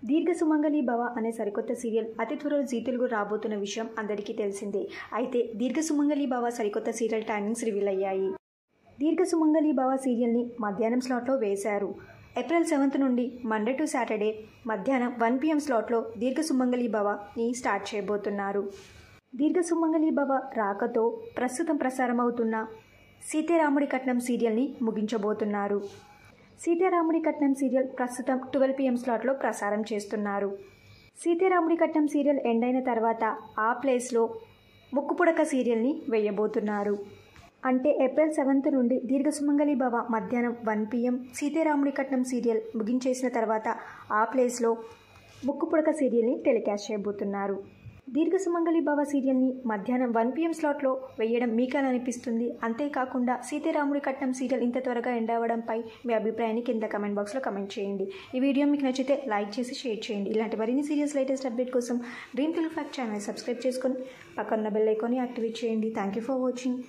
దీర్ఘ సుమంగళి భవ అనే సరికొత్త సీరియల్ అతి త్వరలో జీ తెలుగు రాబోతున్న విషయం అందరికీ తెలిసిందే. అయితే దీర్ఘ సుమంగళి భవ సరికొత్త సీరియల్ టైమింగ్స్ రివీల్ అయ్యాయి. దీర్ఘ సుమంగళి భవ సీరియల్ని మధ్యాహ్నం స్లాట్లో వేశారు. ఏప్రిల్ 7 నుండి మండే టు సాటర్డే మధ్యాహ్నం 1 PM స్లాట్లో దీర్ఘ సుమంగళి భవని స్టార్ట్ చేయబోతున్నారు. దీర్ఘ సుమంగళి భవ రాకతో ప్రస్తుతం ప్రసారమవుతున్న సీతారాముడి కట్నం సీరియల్ని ముగించబోతున్నారు. సీతారాముడి కట్నం సీరియల్ ప్రస్తుతం 12 PM స్లాట్లో ప్రసారం చేస్తున్నారు. సీతారాముడి కట్నం సీరియల్ ఎండ్ అయిన తర్వాత ఆ ప్లేస్లో ముక్కుపుడక సీరియల్ని వేయబోతున్నారు. అంటే ఏప్రిల్ 7 నుండి దీర్ఘ సుమంగళి భవ మధ్యాహ్నం 1 PM సీతారాముడి కట్నం సీరియల్ ముగించేసిన తర్వాత ఆ ప్లేస్లో ముక్కుపుడక సీరియల్ని టెలికాస్ట్ చేయబోతున్నారు. దీర్ఘ సుమంగళి భవ సీరియల్ని మధ్యాహ్నం 1 PM స్లాట్లో వేయడం మీకు ఎలా అనిపిస్తుంది? అంతేకాకుండా సీతారాముడి కట్నం సీరియల్ ఇంత త్వరగా ఎండ్ అవ్వడంపై మీ అభిప్రాయాన్ని కింద కమెంట్ బాక్స్లో కమెంట్ చేయండి. ఈ వీడియో మీకు నచ్చితే లైక్ చేసి షేర్ చేయండి. ఇలాంటి మరిన్ని సీరియల్స్ లేటెస్ట్ అప్డేట్ కోసం dream Telugu fact channel subscribe చేసుకొని పక్కన బెల్ ఐకాన్ని యాక్టివేట్ చేయండి. Thank you for watching.